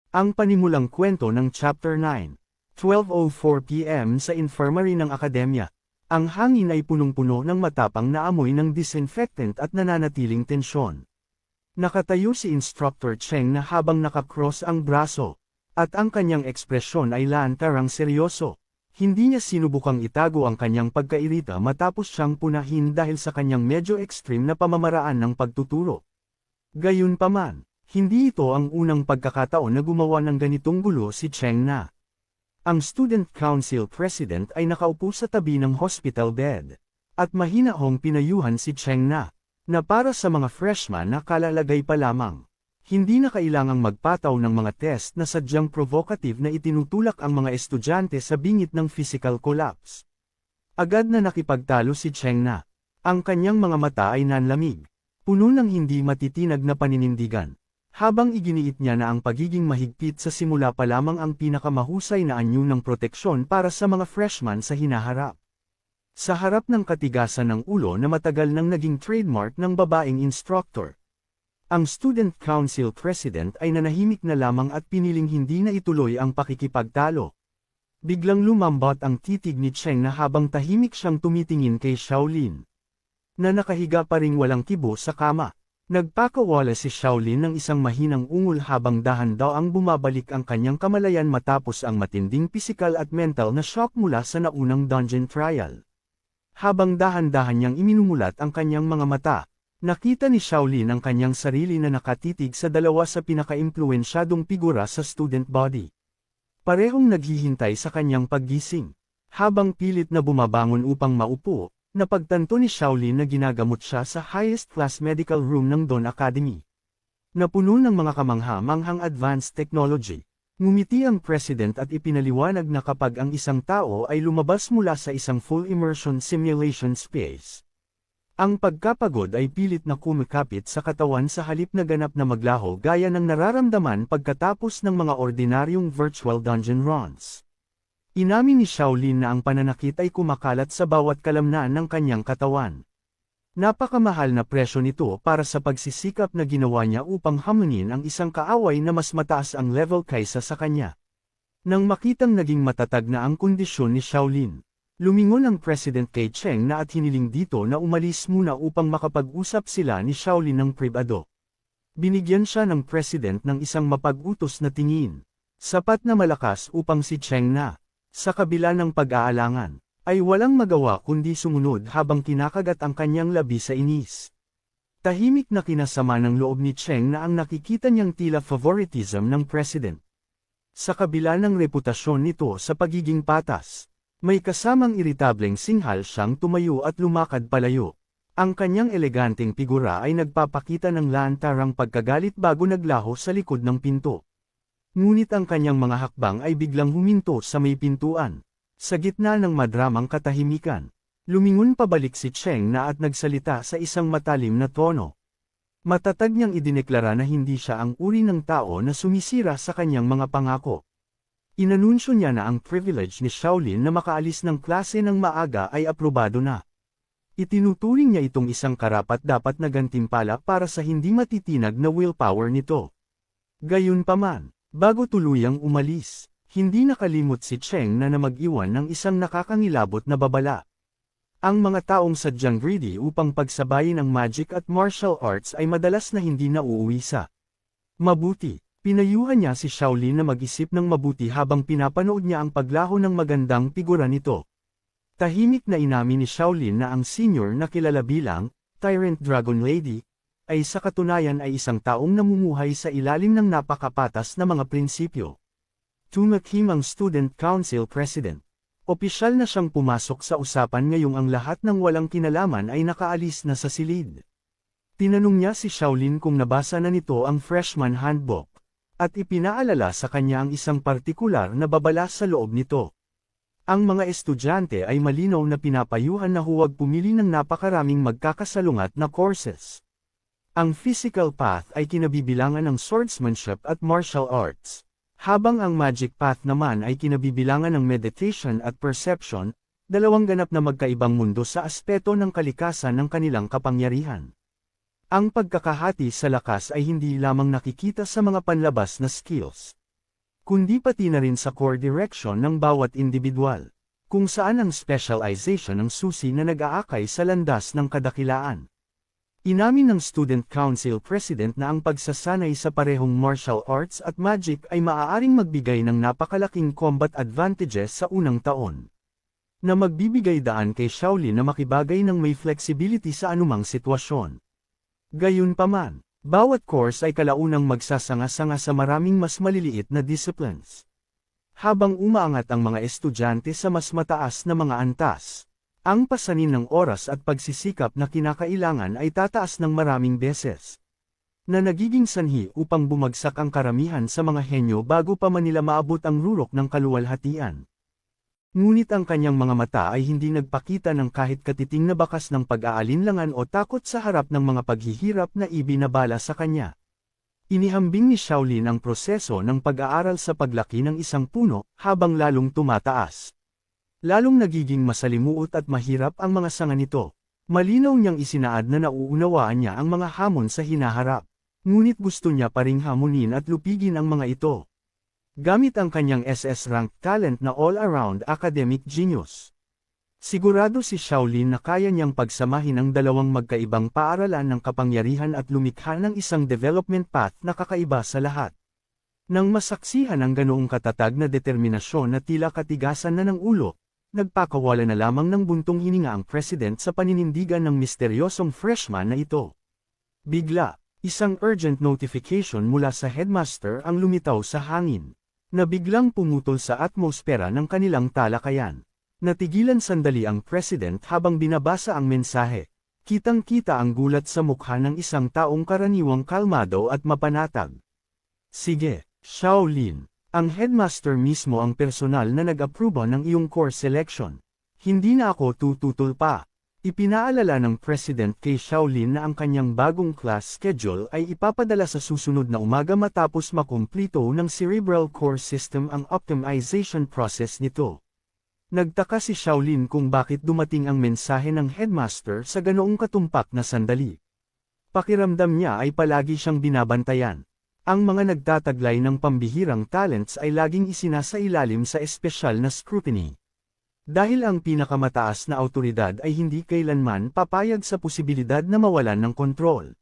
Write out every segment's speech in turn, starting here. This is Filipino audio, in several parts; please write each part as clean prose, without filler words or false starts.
Ang panimulang kwento ng Chapter 9. 12:04 p.m. sa infirmary ng akademya. Ang hangin ay punong-puno ng matapang na amoy ng disinfectant at nananatiling tensyon. Nakatayo si Instructor Cheng na habang nakakross ang braso, at ang kanyang ekspresyon ay lantarang seryoso. Hindi niya sinubukang itago ang kanyang pagkairita matapos siyang punahin dahil sa kanyang medyo extreme na pamamaraan ng pagtuturo. Gayunpaman, hindi ito ang unang pagkakataon na gumawa ng ganitong gulo si Cheng na. Ang Student Council President ay nakaupo sa tabi ng hospital bed. At mahinahong pinayuhan si Cheng na para sa mga freshman na kalalagay pa lamang. Hindi na kailangang magpataw ng mga test na sadyang provocative na itinutulak ang mga estudyante sa bingit ng physical collapse. Agad na nakipagtalo si Cheng na. Ang kanyang mga mata ay nanlamig. Puno ng hindi matitinag na paninindigan. Habang iginiit niya na ang pagiging mahigpit sa simula pa lamang ang pinakamahusay na anyo ng proteksyon para sa mga freshman sa hinaharap. Sa harap ng katigasan ng ulo na matagal nang naging trademark ng babaeng instructor. Ang Student Council President ay nanahimik na lamang at piniling hindi na ituloy ang pakikipagtalo. Biglang lumambot ang titig ni Cheng na habang tahimik siyang tumitingin kay Shaolin, na nakahiga pa ring walang kibo sa kama. Nagpakawala si Shaolin ng isang mahinang ungol habang dahan daw ang bumabalik ang kanyang kamalayan matapos ang matinding pisikal at mental na shock mula sa naunang dungeon trial. Habang dahan-dahan niyang iminumulat ang kanyang mga mata, nakita ni Shaolin ang kanyang sarili na nakatitig sa dalawa sa pinaka-impluensyadong figura sa student body. Parehong naghihintay sa kanyang paggising. Habang pilit na bumabangon upang maupo, napagtanto ni Shaolin na ginagamot siya sa highest class medical room ng Dawn Academy. Napuno ng mga kamangha-manghang advanced technology. Ngumiti ang president at ipinaliwanag na kapag ang isang tao ay lumabas mula sa isang full immersion simulation space, ang pagkapagod ay pilit na kumikapit sa katawan sa halip na ganap na maglaho gaya ng nararamdaman pagkatapos ng mga ordinaryong virtual dungeon runs. Inamin ni Shaolin na ang pananakit ay kumakalat sa bawat kalamnaan ng kanyang katawan. Napakamahal na presyo nito para sa pagsisikap na ginawa niya upang hamunin ang isang kaaway na mas mataas ang level kaysa sa kanya. Nang makitang naging matatag na ang kondisyon ni Shaolin, lumingon ang President kay Cheng na at hiniling dito na umalis muna upang makapag-usap sila ni Shaolin ng pribado. Binigyan siya ng President ng isang mapag-utos na tingin, sapat na malakas upang si Cheng na, sa kabila ng pag-aalangan, ay walang magawa kundi sumunod habang kinakagat ang kanyang labi sa inis. Tahimik na kinasama ng loob ni Cheng na ang nakikita niyang tila favoritism ng president. Sa kabila ng reputasyon nito sa pagiging patas, may kasamang iritableng singhal siyang tumayo at lumakad palayo. Ang kanyang eleganteng figura ay nagpapakita ng lantarang pagkagalit bago naglaho sa likod ng pinto. Ngunit ang kanyang mga hakbang ay biglang huminto sa may pintuan. Sa gitna ng madramang katahimikan, lumingon pabalik si Cheng na at nagsalita sa isang matalim na tono. Matatag niyang idineklara na hindi siya ang uri ng tao na sumisira sa kanyang mga pangako. Inanunsyo niya na ang privilege ni Shaolin na makaalis ng klase ng maaga ay aprobado na. Itinuturing niya itong isang karapat-dapat na gantimpala para sa hindi matitinag na willpower nito. Gayunpaman, bago tuluyang umalis, hindi nakalimot si Cheng na mag-iwan ng isang nakakangilabot na babala. Ang mga taong sadyang greedy upang pagsabayin ang magic at martial arts ay madalas na hindi nauuwi sa mabuti. Pinayuhan niya si Shaolin na mag-isip ng mabuti habang pinapanood niya ang paglaho ng magandang figura nito. Tahimik na inamin ni Shaolin na ang senior na kilala bilang Tyrant Dragon Lady ay sa katunayan ay isang taong namumuhay sa ilalim ng napakapatas na mga prinsipyo. Tumakim ang Student Council President. Opisyal na siyang pumasok sa usapan ngayong ang lahat ng walang kinalaman ay nakaalis na sa silid. Tinanong niya si Shaolin kung nabasa na nito ang freshman handbook, at ipinaalala sa kanya ang isang partikular na babala sa loob nito. Ang mga estudyante ay malinaw na pinapayuhan na huwag pumili ng napakaraming magkakasalungat na courses. Ang physical path ay kinabibilangan ng swordsmanship at martial arts, habang ang magic path naman ay kinabibilangan ng meditation at perception, dalawang ganap na magkaibang mundo sa aspeto ng kalikasan ng kanilang kapangyarihan. Ang pagkakahati sa lakas ay hindi lamang nakikita sa mga panlabas na skills. kundi pati na rin sa core direction ng bawat individual, kung saan ang specialization ang susi na nag-aakay sa landas ng kadakilaan. Inamin ng Student Council President na ang pagsasanay sa parehong martial arts at magic ay maaaring magbigay ng napakalaking combat advantages sa unang taon, na magbibigay daan kay Shaolin na makibagay ng may flexibility sa anumang sitwasyon. Gayunpaman, bawat course ay kalaunang magsasanga-sanga sa maraming mas maliliit na disciplines. Habang umaangat ang mga estudyante sa mas mataas na mga antas, ang pasanin ng oras at pagsisikap na kinakailangan ay tataas ng maraming beses, na nagiging sanhi upang bumagsak ang karamihan sa mga henyo bago pa man nila maabot ang rurok ng kaluwalhatian. Ngunit ang kanyang mga mata ay hindi nagpakita ng kahit katiting na bakas ng pag-aalinlangan o takot sa harap ng mga paghihirap na ibinabala sa kanya. Inihambing ni Shaolin ang proseso ng pag-aaral sa paglaki ng isang puno habang lalong tumataas. Lalong nagiging masalimuot at mahirap ang mga sanga nito. Malinaw niyang isinaad na nauunawaan niya ang mga hamon sa hinaharap. Ngunit gusto niya pa ring hamunin at lupigin ang mga ito, gamit ang kanyang SS-ranked talent na all-around academic genius. Sigurado si Shaolin na kaya niyang pagsamahin ang dalawang magkaibang paaralan ng kapangyarihan at lumikha ng isang development path na kakaiba sa lahat. Nang masaksihan ang ganoong katatag na determinasyon na tila katigasan na ng ulo, nagpakawala na lamang ng buntong hininga ang president sa paninindigan ng misteryosong freshman na ito. Bigla, isang urgent notification mula sa headmaster ang lumitaw sa hangin, na biglang pumutol sa atmosfera ng kanilang talakayan. Natigilan sandali ang president habang binabasa ang mensahe. Kitang-kita ang gulat sa mukha ng isang taong karaniwang kalmado at mapanatag. Sige, Shaolin, ang headmaster mismo ang personal na nag-aproba ng iyong course selection. Hindi na ako tututol pa. Ipinaalala ng president kay Shaolin na ang kanyang bagong class schedule ay ipapadala sa susunod na umaga matapos makumplito ng cerebral core system ang optimization process nito. Nagtaka si Shaolin kung bakit dumating ang mensahe ng headmaster sa ganoong katumpak na sandali. Pakiramdam niya ay palagi siyang binabantayan. Ang mga nagtataglay ng pambihirang talents ay laging isinasailalim sa espesyal na scrutiny. Dahil ang pinakamataas na awtoridad ay hindi kailanman papayag sa posibilidad na mawalan ng kontrol.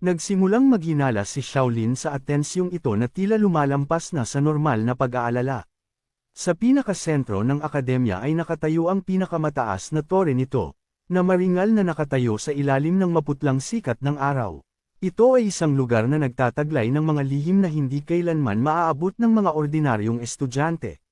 Nagsimulang maghinala si Shaolin sa atensyong ito na tila lumalampas na sa normal na pag-aalala. Sa pinakasentro ng akademya ay nakatayo ang pinakamataas na tore nito, na maringal na nakatayo sa ilalim ng maputlang sikat ng araw. Ito ay isang lugar na nagtataglay ng mga lihim na hindi kailanman maaabot ng mga ordinaryong estudyante.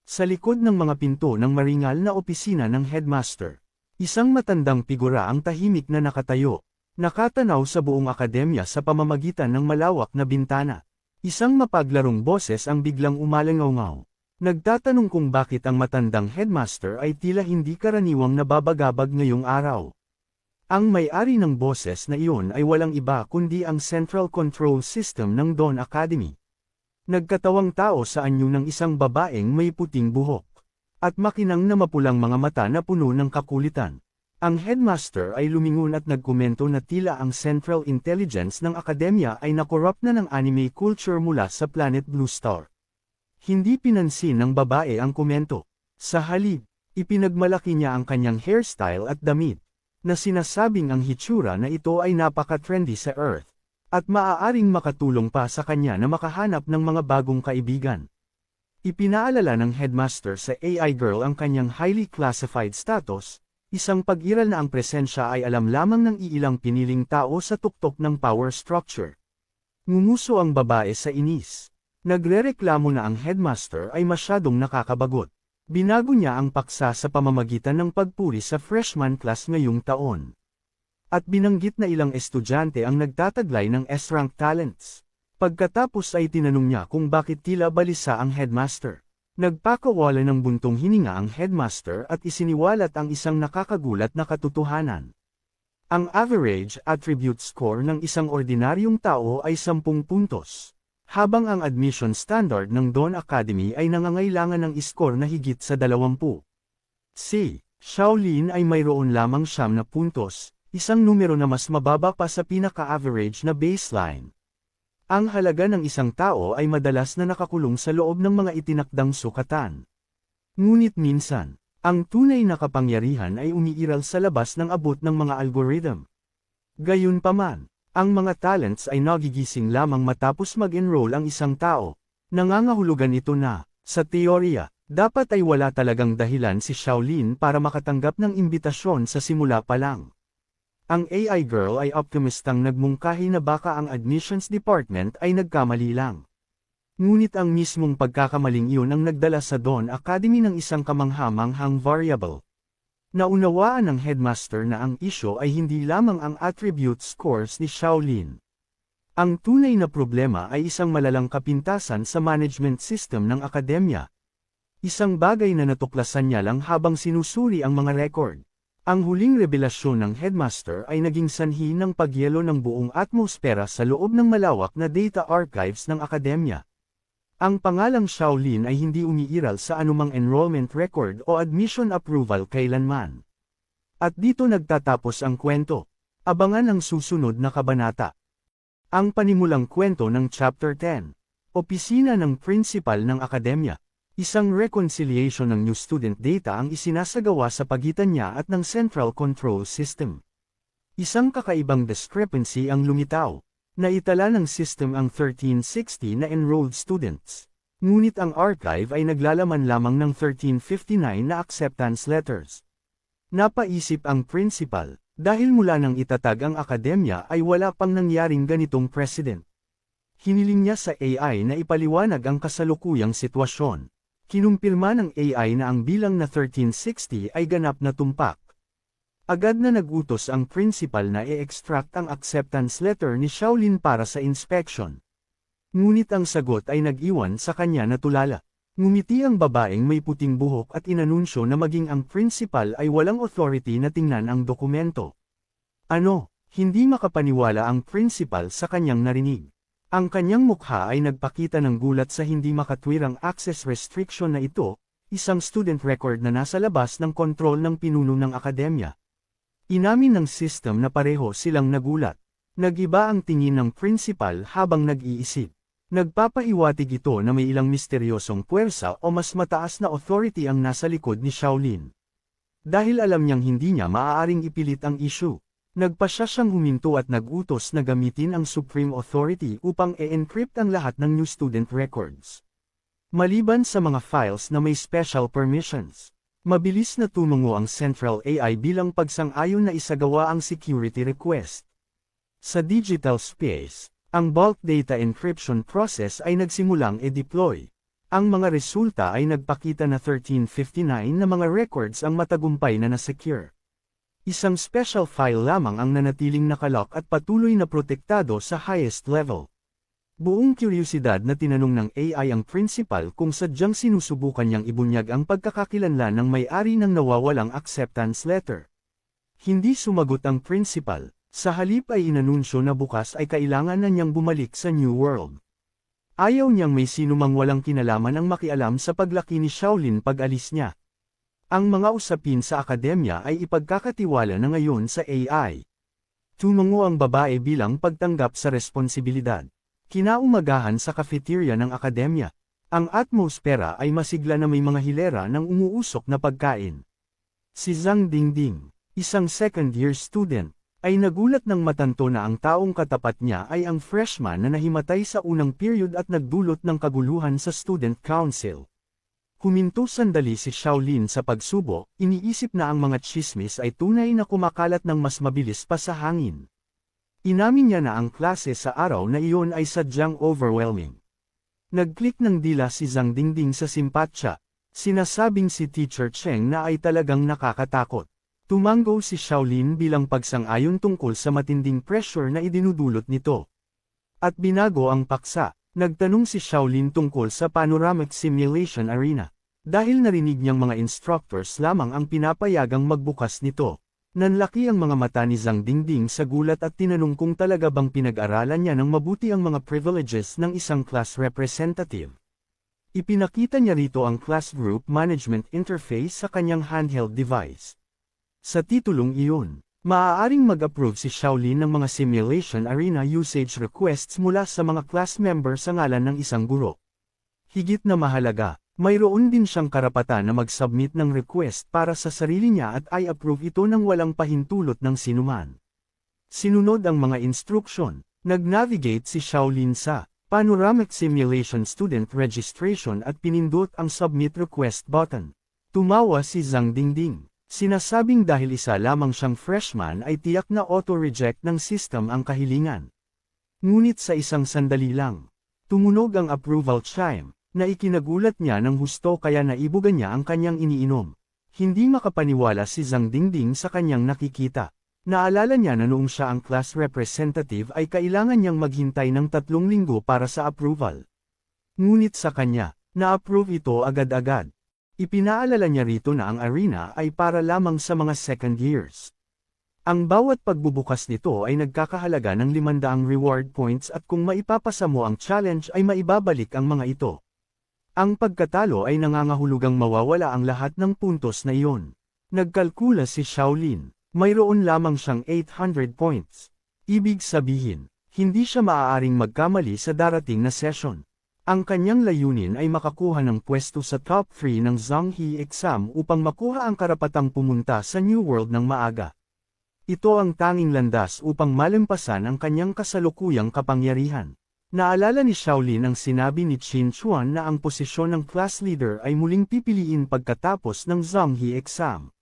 Sa likod ng mga pinto ng maringal na opisina ng headmaster, isang matandang figura ang tahimik na nakatayo, nakatanaw sa buong akademya sa pamamagitan ng malawak na bintana. Isang mapaglarong boses ang biglang umalangaw-ngaw. Nagtatanong kung bakit ang matandang headmaster ay tila hindi karaniwang nababagabag ngayong araw. Ang may-ari ng boses na iyon ay walang iba kundi ang Central Control System ng Dawn Academy. Nagkatawang tao sa anyo ng isang babaeng may puting buhok, at makinang na mapulang mga mata na puno ng kakulitan. Ang headmaster ay lumingon at nagkomento na tila ang Central Intelligence ng akademya ay nakorrupt na ng anime culture mula sa Planet Blue Star. Hindi pinansin ng babae ang komento. Sa halip, ipinagmalaki niya ang kanyang hairstyle at damit, na sinasabing ang hitsura na ito ay napaka-trendy sa Earth, at maaaring makatulong pa sa kanya na makahanap ng mga bagong kaibigan. Ipinaalala ng headmaster sa AI girl ang kanyang highly classified status, isang pag-iral na ang presensya ay alam lamang ng iilang piniling tao sa tuktok ng power structure. Ngumuso ang babae sa inis. Nagrereklamo na ang headmaster ay masyadong nakakabagot. Binago niya ang paksa sa pamamagitan ng pagpuri sa freshman class ngayong taon. At binanggit na ilang estudyante ang nagtataglay ng S-rank talents. Pagkatapos ay tinanong niya kung bakit tila balisa ang headmaster. Nagpakawala ng buntong hininga ang headmaster at isiniwalat ang isang nakakagulat na katotohanan. Ang average attribute score ng isang ordinaryong tao ay 10 puntos. Habang ang admission standard ng Dawn Academy ay nangangailangan ng iskor na higit sa 20. Si Shaolin ay mayroon lamang 9 na puntos, isang numero na mas mababa pa sa pinaka-average na baseline. Ang halaga ng isang tao ay madalas na nakakulong sa loob ng mga itinakdang sukatan. Ngunit minsan, ang tunay na kapangyarihan ay umiiral sa labas ng abot ng mga algorithm. Gayunpaman, ang mga talents ay nagigising lamang matapos mag-enroll ang isang tao. Nangangahulugan ito na, sa teorya, dapat ay wala talagang dahilan si Shaolin para makatanggap ng imbitasyon sa simula pa lang. Ang AI girl ay optimistang nagmungkahi na baka ang admissions department ay nagkamali lang. Ngunit ang mismong pagkakamaling iyon ang nagdala sa Dawn Academy ng isang kamangha-manghang variable. Naunawaan ng headmaster na ang isyo ay hindi lamang ang attribute scores ni Shaolin. Ang tunay na problema ay isang malalang kapintasan sa management system ng akademya. Isang bagay na natuklasan niya lang habang sinusuri ang mga record. Ang huling revelasyon ng headmaster ay naging sanhi ng pagyelo ng buong atmosfera sa loob ng malawak na data archives ng akademya. Ang pangalang Shaolin ay hindi umiiral sa anumang enrollment record o admission approval kailanman. At dito nagtatapos ang kwento. Abangan ang susunod na kabanata. Ang panimulang kwento ng Chapter 10. Opisina ng Principal ng Akademya. Isang reconciliation ng new student data ang isinasagawa sa pagitan niya at ng Central Control System. Isang kakaibang discrepancy ang lumitaw. Naitala ng system ang 1360 na enrolled students. Ngunit ang archive ay naglalaman lamang ng 1359 na acceptance letters. Napaisip ang principal, dahil mula nang itatag ang akademya ay wala pang nangyaring ganitong precedent. Hiniling niya sa AI na ipaliwanag ang kasalukuyang sitwasyon. Kinumpirma ng AI na ang bilang na 1360 ay ganap na tumpak. Agad na nagutos ang principal na i-extract ang acceptance letter ni Shaolin para sa inspection. Ngunit ang sagot ay nag-iwan sa kanya na tulala. Ngumiti ang babaeng may puting buhok at inanunsyo na maging ang principal ay walang authority na tingnan ang dokumento. Ano? Hindi makapaniwala ang principal sa kanyang narinig. Ang kanyang mukha ay nagpakita ng gulat sa hindi makatwirang access restriction na ito, isang student record na nasa labas ng kontrol ng pinuno ng akademya. Inamin ng system na pareho silang nagulat. Nag-iba ang tingin ng principal habang nag-iisip. Nagpapaiwatig ito na may ilang misteryosong puwersa o mas mataas na authority ang nasa likod ni Shaolin. Dahil alam niyang hindi niya maaaring ipilit ang issue. Nagpasya siyang huminto at nag-utos na gamitin ang Supreme Authority upang e-encrypt ang lahat ng new student records. Maliban sa mga files na may special permissions, mabilis na tumungo ang Central AI bilang pagsang-ayon na isagawa ang security request. Sa digital space, ang bulk data encryption process ay nagsimulang e-deploy. Ang mga resulta ay nagpakita na 1359 na mga records ang matagumpay na na-secure. Isang special file lamang ang nanatiling nakalock at patuloy na protektado sa highest level. Buong kuryosidad na tinanong ng AI ang principal kung sadyang sinusubukan niyang ibunyag ang pagkakakilanlan ng may-ari ng nawawalang acceptance letter. Hindi sumagot ang principal, sa halip ay inanunsyo na bukas ay kailangan na niyang bumalik sa New World. Ayaw niyang may sinumang walang kinalaman ang makialam sa paglaki ni Shaolin pag-alis niya. Ang mga usapin sa akademya ay ipagkakatiwala na ngayon sa AI. Tumungo ang babae bilang pagtanggap sa responsibilidad. Kinaumagahan sa cafeteria ng akademya. Ang atmosfera ay masigla na may mga hilera ng umuusok na pagkain. Si Zhang Dingding, isang second-year student, ay nagulat nang matanto na ang taong katapat niya ay ang freshman na nahimatay sa unang period at nagdulot ng kaguluhan sa student council. Huminto sandali si Shaolin sa pagsubo, iniisip na ang mga tsismis ay tunay na kumakalat ng mas mabilis pa sa hangin. Inamin niya na ang klase sa araw na iyon ay sadyang overwhelming. Nag-click ng dila si Zhang Dingding sa simpatsya, sinasabing si Teacher Cheng na ay talagang nakakatakot. Tumango si Shaolin bilang pagsang-ayon tungkol sa matinding pressure na idinudulot nito. At binago ang paksa. Nagtanong si Shaolin tungkol sa panoramic simulation arena. Dahil narinig niyang mga instructors lamang ang pinapayagang magbukas nito. Nanlaki ang mga mata ni Zhang Dingding sa gulat at tinanong kung talaga bang pinag-aralan niya ng mabuti ang mga privileges ng isang class representative. Ipinakita niya rito ang class group management interface sa kanyang handheld device. Sa titulong iyon, Maaaring mag-approve si Shaolin ng mga simulation arena usage requests mula sa mga class member sa ngalan ng isang guro. Higit na mahalaga, mayroon din siyang karapatan na mag-submit ng request para sa sarili niya at i-approve ito ng walang pahintulot ng sinuman. Sinunod ang mga instruction. Nag-navigate si Shaolin sa Panoramic Simulation Student Registration at pinindot ang Submit Request button. Tumawa si Zhang Dingding. Sinasabing dahil isa lamang siyang freshman ay tiyak na auto-reject ng system ang kahilingan. Ngunit sa isang sandali lang, tumunog ang approval chime, na ikinagulat niya ng husto kaya naibugan niya ang kanyang iniinom. Hindi makapaniwala si Zhang Dingding sa kanyang nakikita. Naalala niya na noong siya ang class representative ay kailangan niyang maghintay ng 3 linggo para sa approval. Ngunit sa kanya, na-approve ito agad-agad. Ipinaalala niya rito na ang arena ay para lamang sa mga second years. Ang bawat pagbubukas nito ay nagkakahalaga ng 500 reward points at kung maipapasa mo ang challenge ay maibabalik ang mga ito. Ang pagkatalo ay nangangahulugang mawawala ang lahat ng puntos na iyon. Nagkalkula si Shaolin, mayroon lamang siyang 800 points. Ibig sabihin, hindi siya maaaring magkamali sa darating na session. Ang kanyang layunin ay makakuha ng pwesto sa top 3 ng Zhonghe exam upang makuha ang karapatang pumunta sa New World ng maaga. Ito ang tanging landas upang malampasan ang kanyang kasalukuyang kapangyarihan. Naalala ni Shaolin ang sinabi ni Qin Chuan na ang posisyon ng class leader ay muling pipiliin pagkatapos ng Zhonghe exam.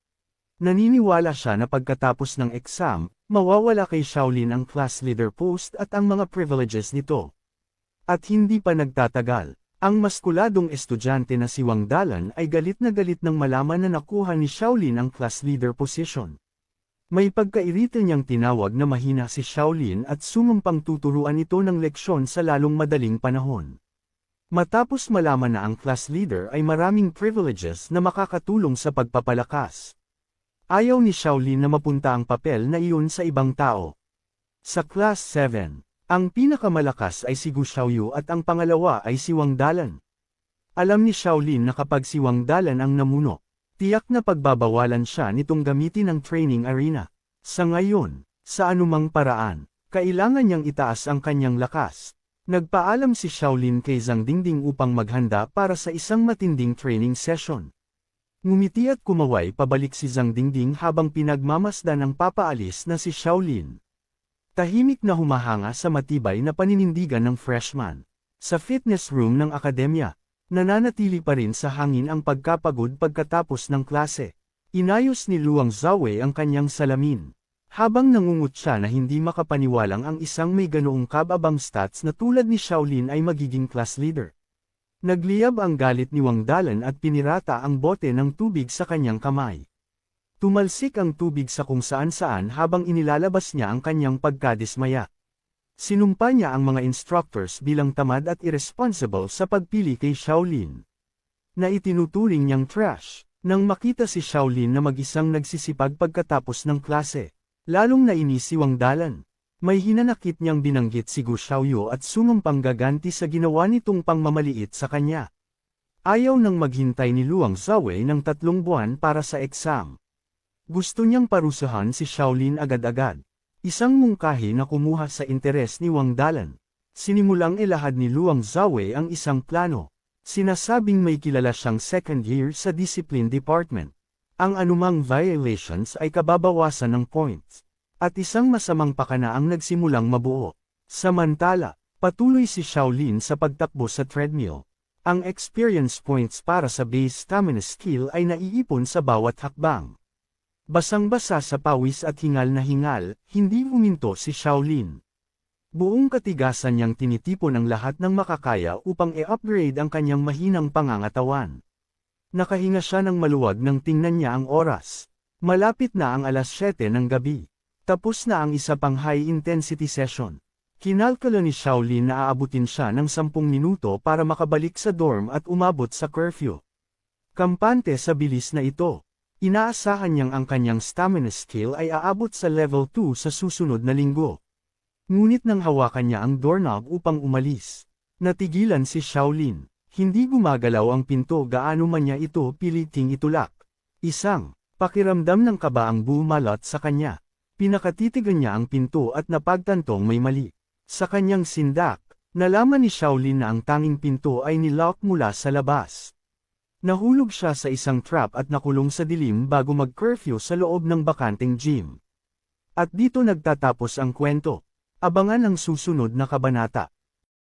Naniniwala siya na pagkatapos ng exam, mawawala kay Shaolin ang class leader post at ang mga privileges nito. At hindi pa nagtatagal, ang maskuladong estudyante na si Wang Dalan ay galit na galit nang malaman na nakuha ni Shaolin ang class leader position. May pagkairita niyang tinawag na mahina si Shaolin at sumumpang tuturuan ito ng leksyon sa lalong madaling panahon. Matapos malaman na ang class leader ay maraming privileges na makakatulong sa pagpapalakas. Ayaw ni Shaolin na mapunta ang papel na iyon sa ibang tao. Sa Class 7, ang pinakamalakas ay si Gu Xiaoyu at ang pangalawa ay si Wang Dalan. Alam ni Shaolin na kapag si Wang Dalan ang namuno, tiyak na pagbabawalan siya nitong gamitin ang training arena. Sa ngayon, sa anumang paraan, kailangan niyang itaas ang kanyang lakas. Nagpaalam si Shaolin kay Zhang Dingding upang maghanda para sa isang matinding training session. Ngumiti at kumaway pabalik si Zhang Dingding habang pinagmamasdan ang papaalis na si Shaolin. Tahimik na humahanga sa matibay na paninindigan ng freshman. Sa fitness room ng akademya, nananatili pa rin sa hangin ang pagkapagod pagkatapos ng klase. Inayos ni Luang Zhawei ang kanyang salamin. Habang nangungut siya na hindi makapaniwalang ang isang may ganoong kababang stats na tulad ni Shaolin ay magiging class leader. Nagliyab ang galit ni Wang Dalan at pinirata ang bote ng tubig sa kanyang kamay. Tumalsik ang tubig sa kung saan-saan habang inilalabas niya ang kanyang pagkadismaya. Sinumpa niya ang mga instructors bilang tamad at irresponsible sa pagpili kay Shaolin, na itinuturing niyang trash. Nang makita si Shaolin na mag-isang nagsisipag pagkatapos ng klase, lalong nainis si Wang Dalan. May hinanakit niyang binanggit si Gu Xiaoyu at sumumpang gaganti sa ginawa nitong pangmamaliit sa kanya. Ayaw nang maghintay ni Luang Zhawei ng 3 buwan para sa exam. Gusto niyang parusahan si Shaolin agad-agad. Isang mungkahi na kumuha sa interes ni Wang Dalan. Sinimulang ilahad ni Luang Zhawei ang isang plano. Sinasabing may kilala siyang second year sa discipline department. Ang anumang violations ay kababawasan ng points. At isang masamang pakana ang nagsimulang mabuo. Samantala, patuloy si Shaolin sa pagtakbo sa treadmill. Ang experience points para sa base stamina skill ay naiipon sa bawat hakbang. Basang-basa sa pawis at hingal na hingal, hindi huminto si Shaolin. Buong katigasan niyang tinitipon ang lahat ng makakaya upang i-upgrade ang kanyang mahinang pangangatawan. Nakahinga siya ng maluwag nang tingnan niya ang oras. Malapit na ang 7:00 ng gabi. Tapos na ang isa pang high-intensity session. Kinalkula ni Shaolin na aabutin siya ng 10 minuto para makabalik sa dorm at umabot sa curfew. Kampante sa bilis na ito. Inaasahan niyang ang kanyang stamina skill ay aabot sa level 2 sa susunod na linggo. Ngunit nang hawakan niya ang doorknob upang umalis, natigilan si Shaolin. Hindi gumagalaw ang pinto gaano man niya ito piliting itulak. Isang pakiramdam ng kaba ang bumalot sa kanya. Pinakatitigan niya ang pinto at napagtantong may mali. Sa kanyang sindak, nalaman ni Shaolin na ang tanging pinto ay nilock mula sa labas. Nahulog siya sa isang trap at nakulong sa dilim bago mag-curfew sa loob ng bakanteng gym. At dito nagtatapos ang kwento. Abangan ang susunod na kabanata.